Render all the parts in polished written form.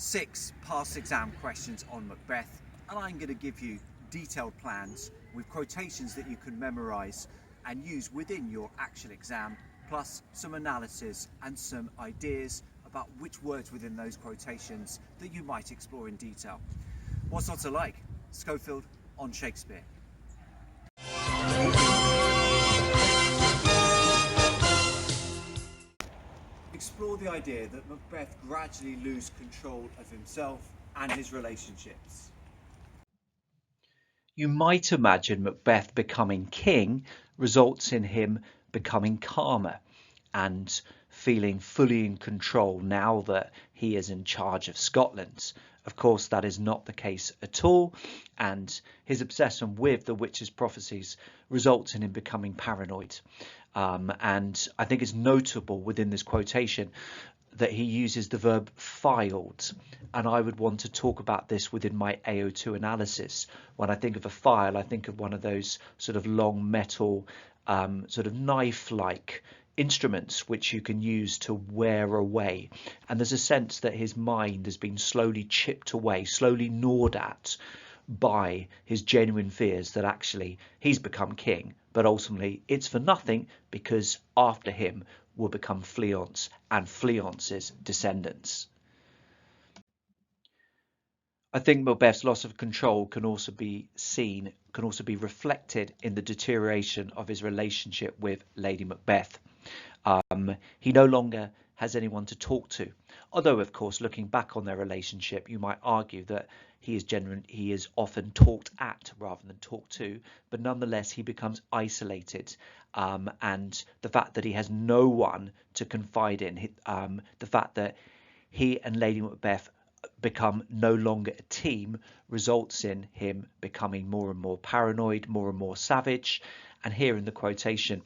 6 past exam questions on Macbeth, and I'm going to give you detailed plans with quotations that you can memorise and use within your actual exam, plus some analysis and some ideas about which words within those quotations that you might explore in detail. What's not to like? Schofield on Shakespeare. Explore the idea that Macbeth gradually loses control of himself and his relationships. You might imagine Macbeth becoming king results in him becoming calmer and feeling fully in control now that he is in charge of Scotland. Of course, that is not the case at all, and his obsession with the witch's prophecies results in him becoming paranoid. And I think it's notable within this quotation that he uses the verb filed, and I would want to talk about this within my AO2 analysis. When I think of a file, I think of one of those sort of long metal sort of knife-like instruments which you can use to wear away, and there's a sense that his mind has been slowly chipped away, slowly gnawed at by his genuine fears that actually he's become king, but ultimately it's for nothing, because after him will become Fleance and Fleance's descendants. I think Macbeth's loss of control can also be reflected in the deterioration of his relationship with Lady Macbeth. He no longer has anyone to talk to, although of course looking back on their relationship you might argue that he is often talked at rather than talked to, but nonetheless he becomes isolated, and the fact that he has no one to confide in, the fact that he and Lady Macbeth become no longer a team, results in him becoming more and more paranoid, more and more savage. And here in the quotation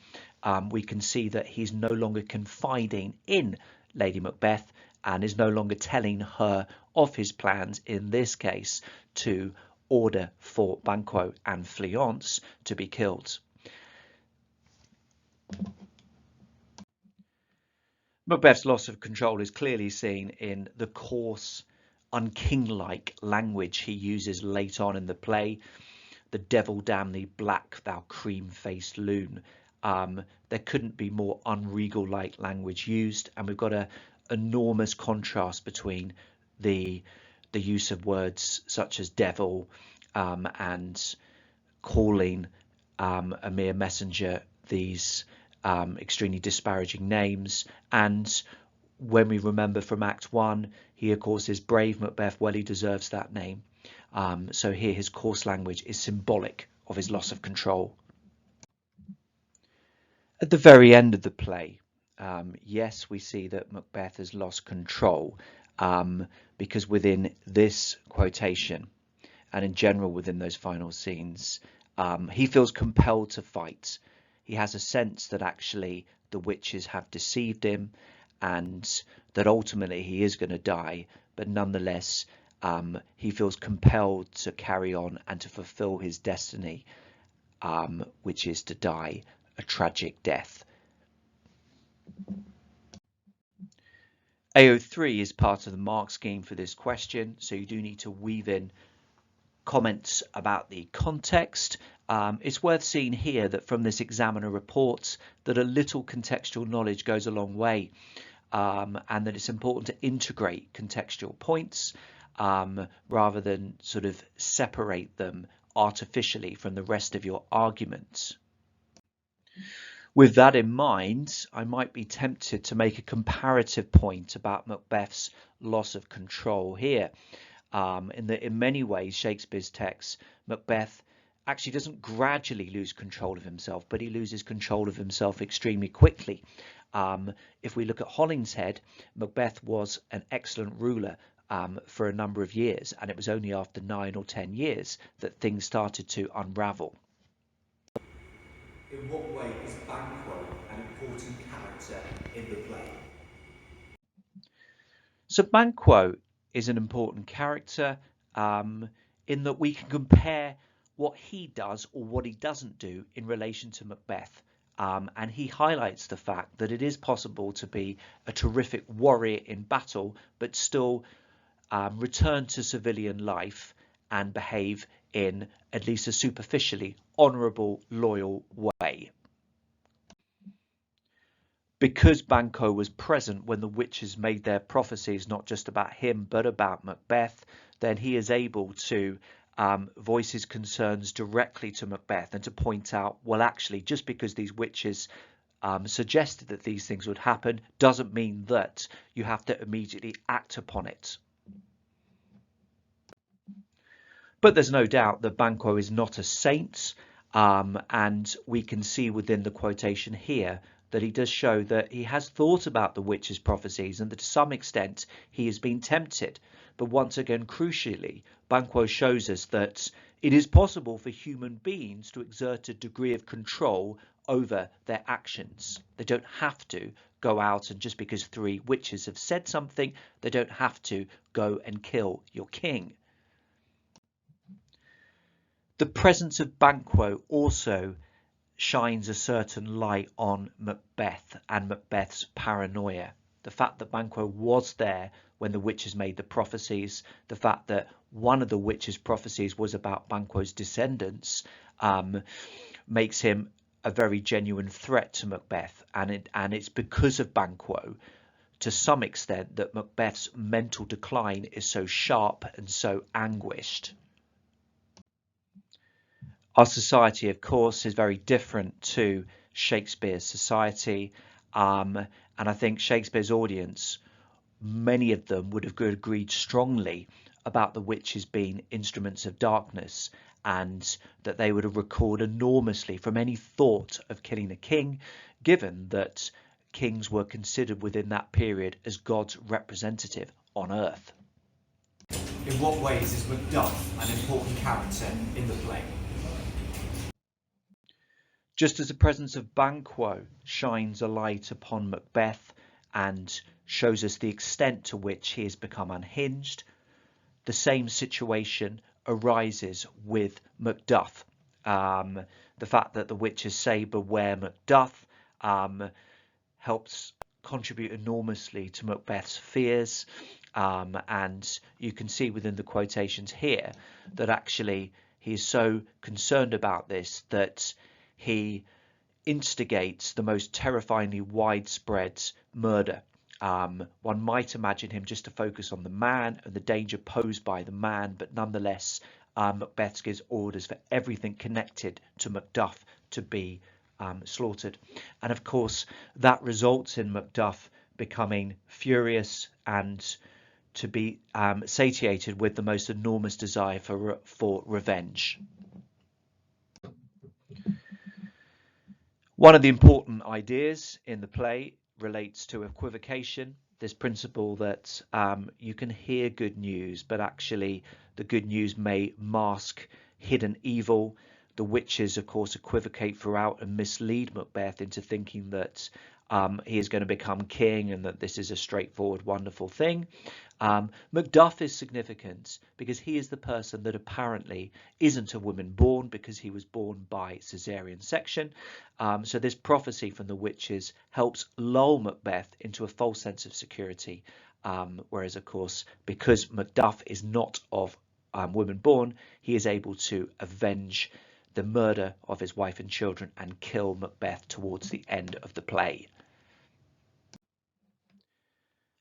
we can see that he's no longer confiding in Lady Macbeth and is no longer telling her of his plans, in this case to order for Banquo and Fleance to be killed. Macbeth's loss of control is clearly seen in the coarse, unkinglike language he uses late on in the play. The devil damn thee black, thou cream-faced loon. There couldn't be more unregal-like language used, and we've got an enormous contrast between the use of words such as devil and calling a mere messenger these extremely disparaging names. And when we remember from Act 1, he of course is brave Macbeth, well he deserves that name. So here his coarse language is symbolic of his loss of control. At the very end of the play, yes, we see that Macbeth has lost control, because within this quotation and in general within those final scenes, he feels compelled to fight. He has a sense that actually the witches have deceived him and that ultimately he is going to die, but nonetheless he feels compelled to carry on and to fulfill his destiny, which is to die a tragic death. AO3 is part of the mark scheme for this question, so you do need to weave in comments about the context. It's worth seeing here that from this examiner reports that a little contextual knowledge goes a long way, and that it's important to integrate contextual points rather than sort of separate them artificially from the rest of your arguments. With that in mind, I might be tempted to make a comparative point about Macbeth's loss of control here. In that in many ways Shakespeare's text, Macbeth actually doesn't gradually lose control of himself, but he loses control of himself extremely quickly. If we look at Hollingshead, Macbeth was an excellent ruler for a number of years, and it was only after 9 or 10 years that things started to unravel. In what way is Banquo an important character in the play? So Banquo is an important character in that we can compare what he does or what he doesn't do in relation to Macbeth. And he highlights the fact that it is possible to be a terrific warrior in battle, but still return to civilian life and behave in at least a superficially honourable, loyal way. Because Banquo was present when the witches made their prophecies, not just about him, but about Macbeth, then he is able to voice his concerns directly to Macbeth and to point out, well, actually, just because these witches suggested that these things would happen doesn't mean that you have to immediately act upon it. But there's no doubt that Banquo is not a saint, and we can see within the quotation here that he does show that he has thought about the witches' prophecies and that to some extent he has been tempted. But once again, crucially, Banquo shows us that it is possible for human beings to exert a degree of control over their actions. They don't have to go out and just because 3 witches have said something, they don't have to go and kill your king. The presence of Banquo also shines a certain light on Macbeth and Macbeth's paranoia. The fact that Banquo was there when the witches made the prophecies, the fact that one of the witches' prophecies was about Banquo's descendants, makes him a very genuine threat to Macbeth, and it's because of Banquo to some extent that Macbeth's mental decline is so sharp and so anguished. Our society, of course, is very different to Shakespeare's society, and I think Shakespeare's audience, many of them would have agreed strongly about the witches being instruments of darkness, and that they would have recoiled enormously from any thought of killing a king, given that kings were considered within that period as God's representative on earth. In what ways is Macduff an important character in the play? Just as the presence of Banquo shines a light upon Macbeth and shows us the extent to which he has become unhinged, the same situation arises with Macduff. The fact that the witches say beware Macduff helps contribute enormously to Macbeth's fears, and you can see within the quotations here that actually he is so concerned about this that he instigates the most terrifyingly widespread murder. One might imagine him just to focus on the man and the danger posed by the man, but nonetheless Macbeth gives orders for everything connected to Macduff to be slaughtered. And of course that results in Macduff becoming furious and to be satiated with the most enormous desire for revenge. One of the important ideas in the play relates to equivocation, this principle that you can hear good news, but actually the good news may mask hidden evil. The witches, of course, equivocate throughout and mislead Macbeth into thinking that he is going to become king and that this is a straightforward, wonderful thing. Macduff is significant because he is the person that apparently isn't a woman born because he was born by caesarean section. So this prophecy from the witches helps lull Macbeth into a false sense of security. Whereas, of course, because Macduff is not of women born, he is able to avenge the murder of his wife and children and kill Macbeth towards the end of the play.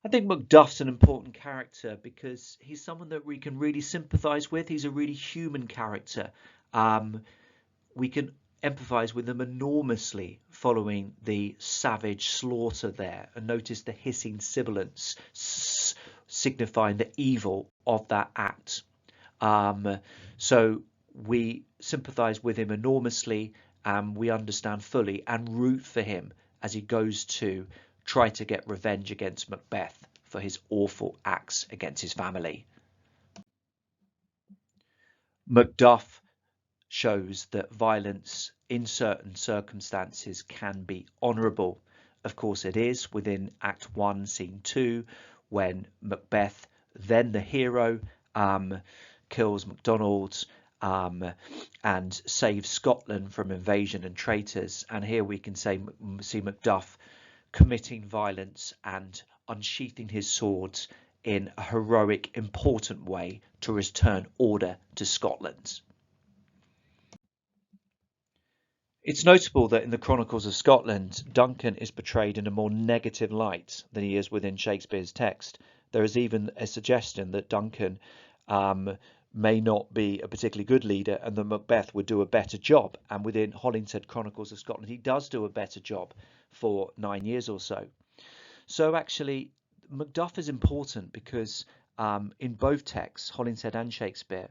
I think Macduff's an important character because he's someone that we can really sympathise with. He's a really human character. We can empathise with him enormously following the savage slaughter there, and notice the hissing sibilants signifying the evil of that act. So we sympathise with him enormously, and we understand fully and root for him as he goes to try to get revenge against Macbeth for his awful acts against his family. Macduff shows that violence in certain circumstances can be honourable. Of course it is within Act 1, Scene 2, when Macbeth, then the hero, kills MacDonald and saves Scotland from invasion and traitors. And here we can see Macduff committing violence and unsheathing his swords in a heroic, important way to return order to Scotland. It's notable that in the Chronicles of Scotland, Duncan is portrayed in a more negative light than he is within Shakespeare's text. There is even a suggestion that Duncan may not be a particularly good leader and that Macbeth would do a better job. And within Hollingshead Chronicles of Scotland, he does do a better job for 9 years or so. So actually, Macduff is important because in both texts, Hollingshead and Shakespeare,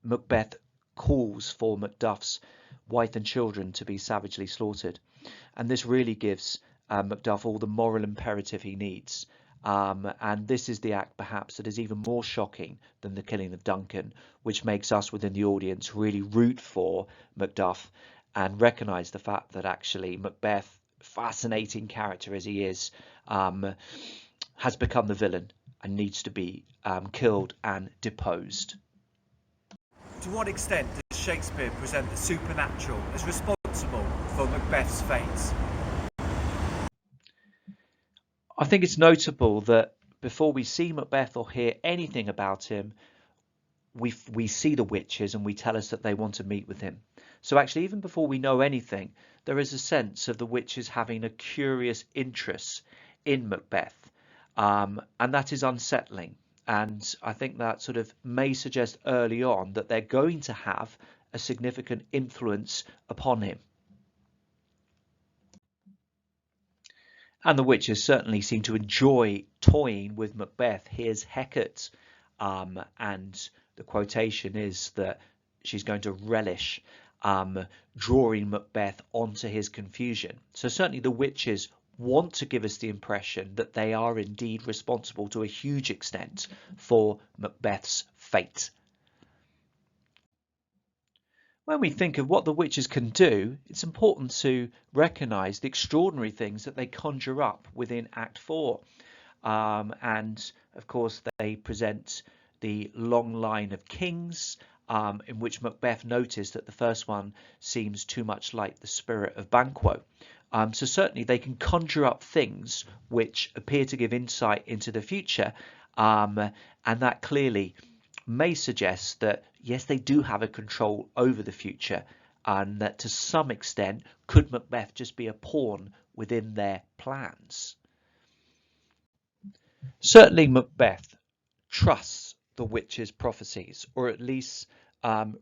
Macbeth calls for Macduff's wife and children to be savagely slaughtered. And this really gives Macduff all the moral imperative he needs. And this is the act perhaps that is even more shocking than the killing of Duncan, which makes us within the audience really root for Macduff and recognise the fact that actually Macbeth, fascinating character as he is, has become the villain and needs to be killed and deposed. To what extent does Shakespeare present the supernatural as responsible for Macbeth's fate? I think it's notable that before we see Macbeth or hear anything about him, we see the witches and we tell us that they want to meet with him. So actually, even before we know anything, there is a sense of the witches having a curious interest in Macbeth, and that is unsettling. And I think that sort of may suggest early on that they're going to have a significant influence upon him. And the witches certainly seem to enjoy toying with Macbeth. Here's Hecate, and the quotation is that she's going to relish drawing Macbeth onto his confusion. So certainly the witches want to give us the impression that they are indeed responsible to a huge extent for Macbeth's fate. When we think of what the witches can do, it's important to recognise the extraordinary things that they conjure up within Act 4. And of course they present the long line of kings, in which Macbeth noticed that the first one seems too much like the spirit of Banquo. So certainly they can conjure up things which appear to give insight into the future, and that clearly may suggest that yes, they do have a control over the future, and that to some extent could Macbeth just be a pawn within their plans. Certainly Macbeth trusts the witches' prophecies, or at least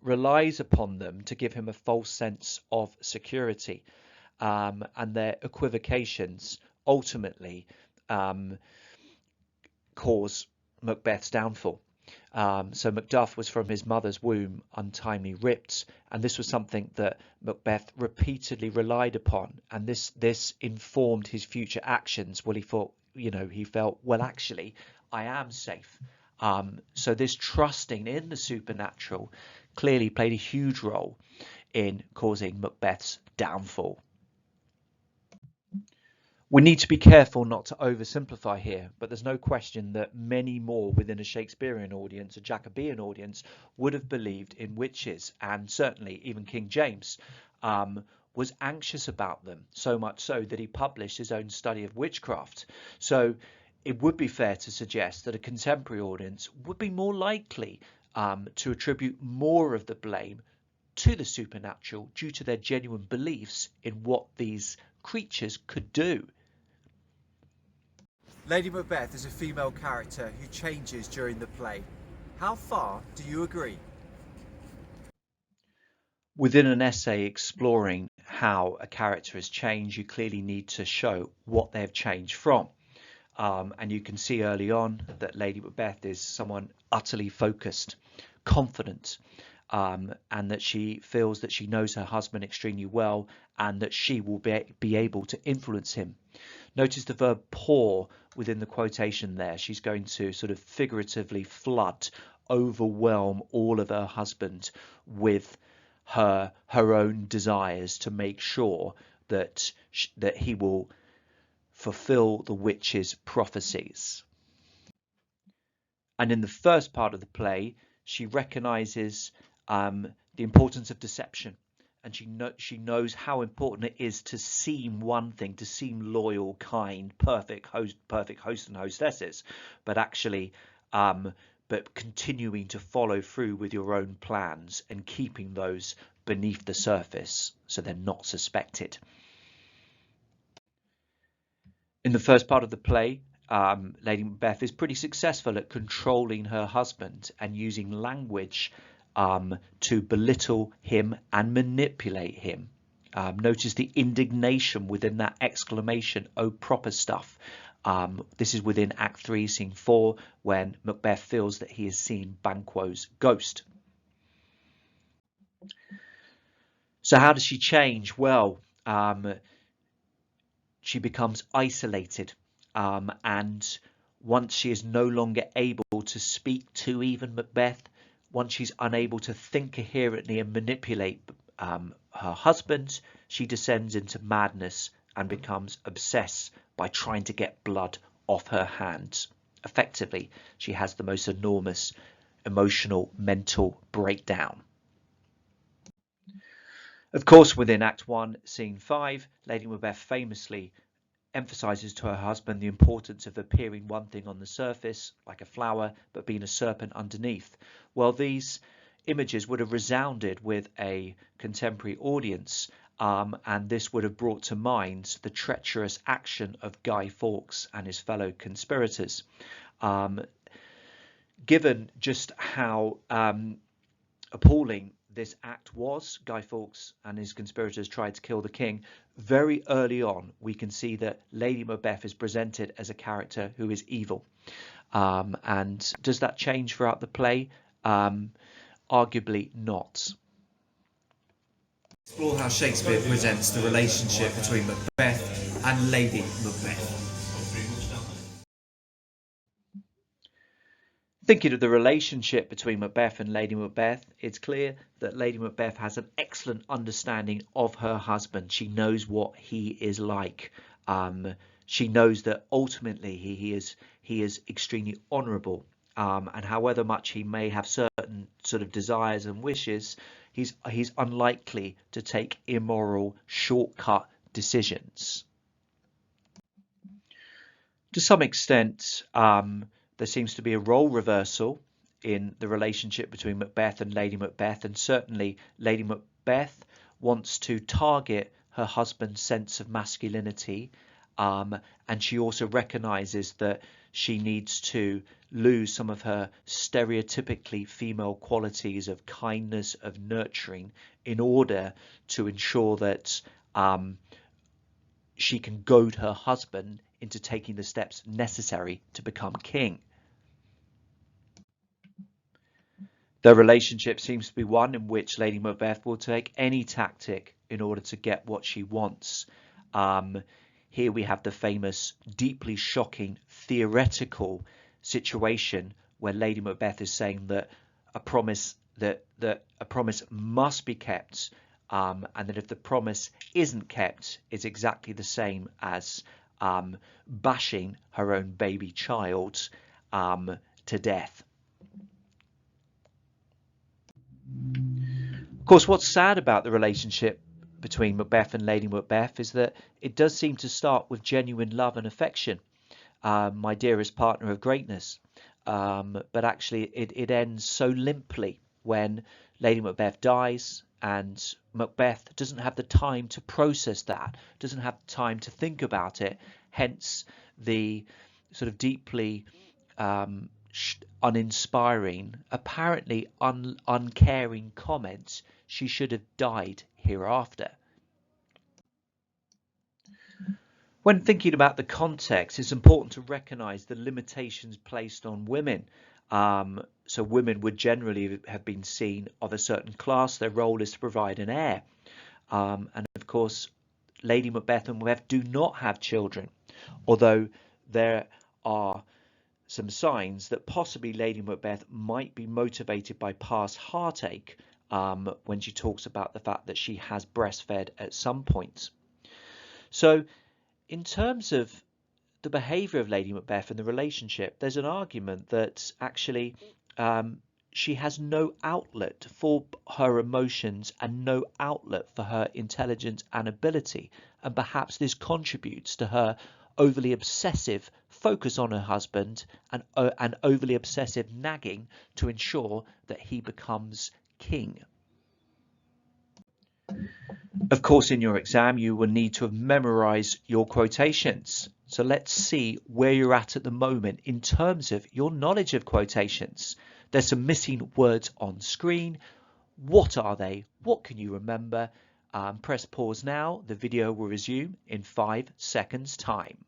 relies upon them to give him a false sense of security, and their equivocations ultimately cause Macbeth's downfall. So Macduff was from his mother's womb untimely ripped, and this was something that Macbeth repeatedly relied upon, and this informed his future actions. Well, he felt, well, actually I am safe. So this trusting in the supernatural clearly played a huge role in causing Macbeth's downfall. We need to be careful not to oversimplify here, but there's no question that many more within a Shakespearean audience, a Jacobean audience, would have believed in witches, and certainly even King James was anxious about them, so much so that he published his own study of witchcraft. So it would be fair to suggest that a contemporary audience would be more likely to attribute more of the blame to the supernatural due to their genuine beliefs in what these creatures could do. Lady Macbeth is a female character who changes during the play. How far do you agree? Within an essay exploring how a character has changed, you clearly need to show what they've changed from. And you can see early on that Lady Macbeth is someone utterly focused, confident, and that she feels that she knows her husband extremely well and that she will be able to influence him. Notice the verb pour within the quotation there. She's going to sort of figuratively flood, overwhelm all of her husband with her own desires to make sure that he will fulfill the witch's prophecies. And in the first part of the play, she recognizes the importance of deception, and she knows how important it is to seem one thing, to seem loyal, kind, perfect host and hostesses, but actually but continuing to follow through with your own plans and keeping those beneath the surface so they're not suspected. In the first part of the play, Lady Macbeth is pretty successful at controlling her husband and using language to belittle him and manipulate him. Notice the indignation within that exclamation, "Oh, proper stuff." This is within Act 3, Scene 4, when Macbeth feels that he has seen Banquo's ghost. So how does she change? Well, she becomes isolated, and once she is no longer able to speak to even Macbeth, once she's unable to think coherently and manipulate her husband, she descends into madness and becomes obsessed by trying to get blood off her hands. Effectively, she has the most enormous emotional mental breakdown. Of course, within Act 1, Scene 5, Lady Macbeth famously emphasizes to her husband the importance of appearing one thing on the surface, like a flower, but being a serpent underneath. Well, these images would have resounded with a contemporary audience, and this would have brought to mind the treacherous action of Guy Fawkes and his fellow conspirators. Given just how appalling this act was, Guy Fawkes and his conspirators tried to kill the king. Very early on, we can see that Lady Macbeth is presented as a character who is evil. And does that change throughout the play? Arguably not. Explore how Shakespeare presents the relationship between Macbeth and Lady Macbeth. Thinking of the relationship between Macbeth and Lady Macbeth, it's clear that Lady Macbeth has an excellent understanding of her husband. She knows what he is like. She knows that ultimately he is extremely honourable, and however much he may have certain sort of desires and wishes, he's unlikely to take immoral shortcut decisions. To some extent, there seems to be a role reversal in the relationship between Macbeth and Lady Macbeth, and certainly Lady Macbeth wants to target her husband's sense of masculinity, and she also recognizes that she needs to lose some of her stereotypically female qualities of kindness, of nurturing, in order to ensure that she can goad her husband into taking the steps necessary to become king. Their relationship seems to be one in which Lady Macbeth will take any tactic in order to get what she wants. Here we have the famous, deeply shocking, theoretical situation where Lady Macbeth is saying that a promise must be kept, and that if the promise isn't kept, it's exactly the same as bashing her own baby child to death. Of course, what's sad about the relationship between Macbeth and Lady Macbeth is that it does seem to start with genuine love and affection, my dearest partner of greatness, but actually it ends so limply when Lady Macbeth dies, and Macbeth doesn't have the time to process that, doesn't have time to think about it, hence the sort of deeply uninspiring, apparently uncaring comments, "She should have died hereafter." When thinking about the context, it's important to recognise the limitations placed on women. So women would generally have been seen of a certain class. Their role is to provide an heir. And of course, Lady Macbeth and Macbeth do not have children, although there are some signs that possibly Lady Macbeth might be motivated by past heartache when she talks about the fact that she has breastfed at some point. So in terms of the behaviour of Lady Macbeth and the relationship, there's an argument that actually she has no outlet for her emotions and no outlet for her intelligence and ability, and perhaps this contributes to her overly obsessive focus on her husband and overly obsessive nagging to ensure that he becomes king. Of course, in your exam, you will need to have memorized your quotations. So let's see where you're at the moment in terms of your knowledge of quotations. There's some missing words on screen. What are they? What can you remember? Press pause now. The video will resume in 5 seconds time.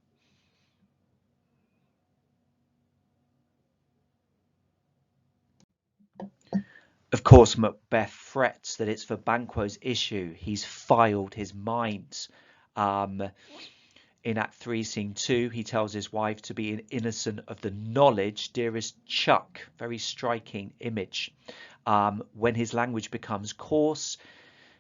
Of course, Macbeth frets that it's for Banquo's issue. He's filed his mind. In Act 3, Scene 2, he tells his wife to be innocent of the knowledge, dearest Chuck. Very striking image. When his language becomes coarse,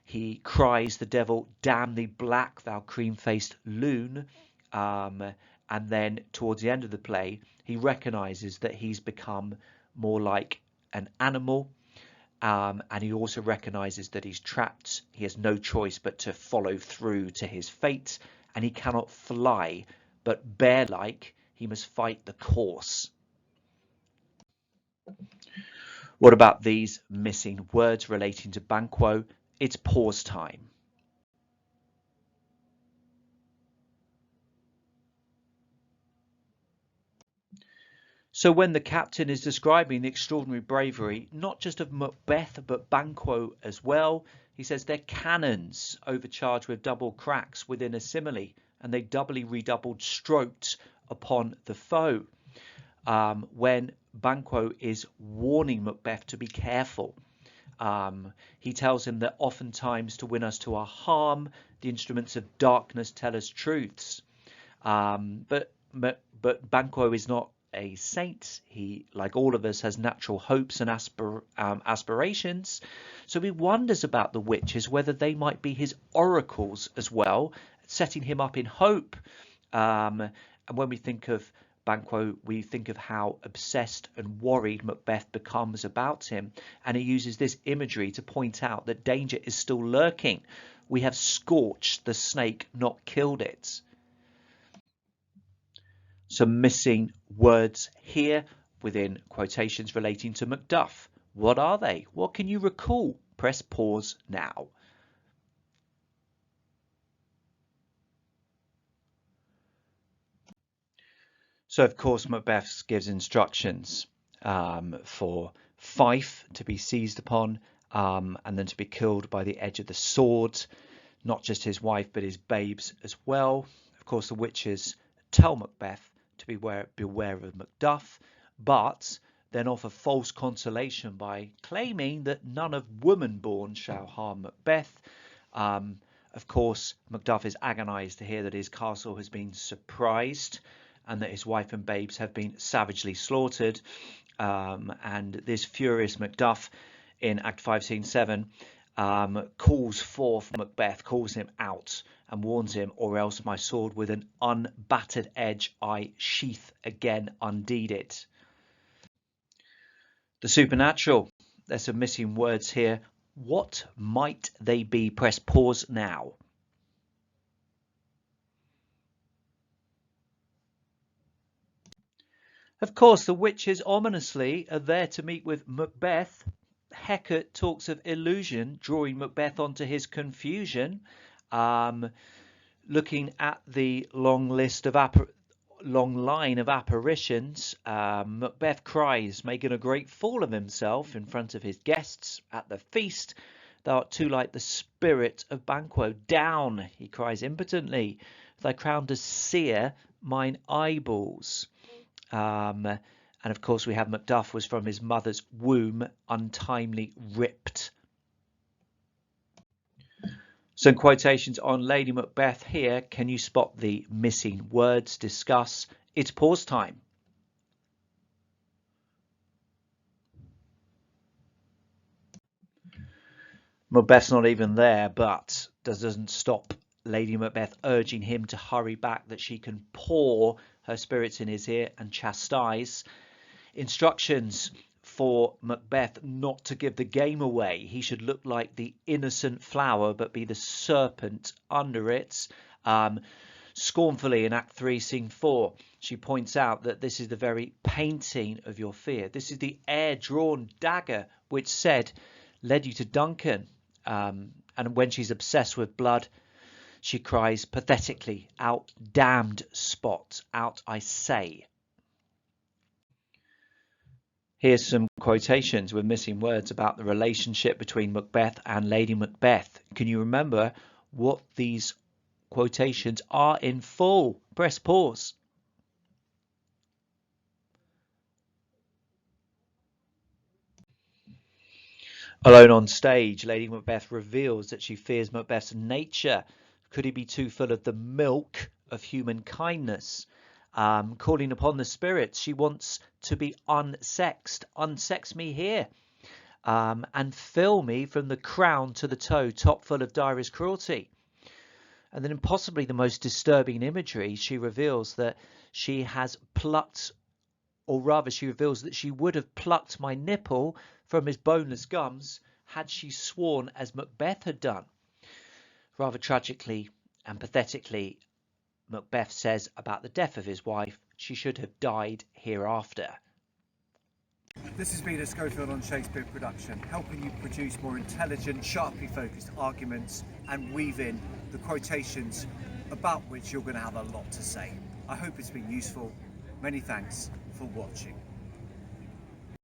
he cries the devil, damn thee black, thou cream-faced loon. And then towards the end of the play, he recognizes that he's become more like an animal. And he also recognizes that he's trapped. He has no choice but to follow through to his fate, and he cannot fly, but bear-like he must fight the course. What about these missing words relating to Banquo? It's pause time. So when the captain is describing the extraordinary bravery, not just of Macbeth, but Banquo as well, he says they're cannons overcharged with double cracks within a simile, and they doubly redoubled strokes upon the foe. When Banquo is warning Macbeth to be careful, he tells him that oftentimes to win us to our harm, the instruments of darkness tell us truths. But Banquo is not a saint. He, like all of us, has natural hopes and aspirations. So he wonders about the witches, whether they might be his oracles as well, setting him up in hope. And when we think of Banquo, we think of how obsessed and worried Macbeth becomes about him. And he uses this imagery to point out that danger is still lurking. We have scorched the snake, not killed it. Some missing words here within quotations relating to Macduff. What are they? What can you recall? Press pause now. So, of course, Macbeth gives instructions for Fife to be seized upon and then to be killed by the edge of the sword. Not just his wife, but his babes as well. Of course, the witches tell Macbeth to beware of Macduff, but then offer false consolation by claiming that none of woman born shall harm Macbeth. Of course, Macduff is agonized to hear that his castle has been surprised and that his wife and babes have been savagely slaughtered. And this furious Macduff in Act 5, Scene 7 calls forth Macbeth, calls him out and warns him, or else my sword with an unbattered edge I sheath again undeed it. The supernatural. There's some missing words here. What might they be? Press pause now. Of course, the witches ominously are there to meet with Macbeth. Hecate talks of illusion, drawing Macbeth onto his confusion. Looking at the long line of apparitions, Macbeth cries, making a great fool of himself in front of his guests at the feast. Thou art too like the spirit of Banquo. Down, he cries impotently. Thy crown does sear mine eyeballs. And of course we have Macduff was from his mother's womb, untimely ripped. Some quotations on Lady Macbeth here. Can you spot the missing words? Discuss. It's pause time. Macbeth's not even there, but doesn't stop Lady Macbeth urging him to hurry back, that she can pour her spirits in his ear and chastise. Instructions for Macbeth not to give the game away. He should look like the innocent flower but be the serpent under it. Scornfully in Act 3, Scene 4, she points out that this is the very painting of your fear. This is the air-drawn dagger which led you to Duncan. And when she's obsessed with blood, she cries pathetically, "Out, damned spot, out, I say." Here's some quotations with missing words about the relationship between Macbeth and Lady Macbeth. Can you remember what these quotations are in full? Press pause. Alone on stage, Lady Macbeth reveals that she fears Macbeth's nature. Could he be too full of the milk of human kindness? Calling upon the spirits, she wants to be unsexed. Unsex me here. And fill me from the crown to the toe, top full of direst cruelty. And then in possibly the most disturbing imagery, she reveals that she has plucked, or rather she reveals that she would have plucked my nipple from his boneless gums had she sworn as Macbeth had done. Rather tragically and pathetically, Macbeth says about the death of his wife, she should have died hereafter. This has been a Schofield on Shakespeare production, helping you produce more intelligent, sharply focused arguments and weave in the quotations about which you're going to have a lot to say. I hope it's been useful. Many thanks for watching.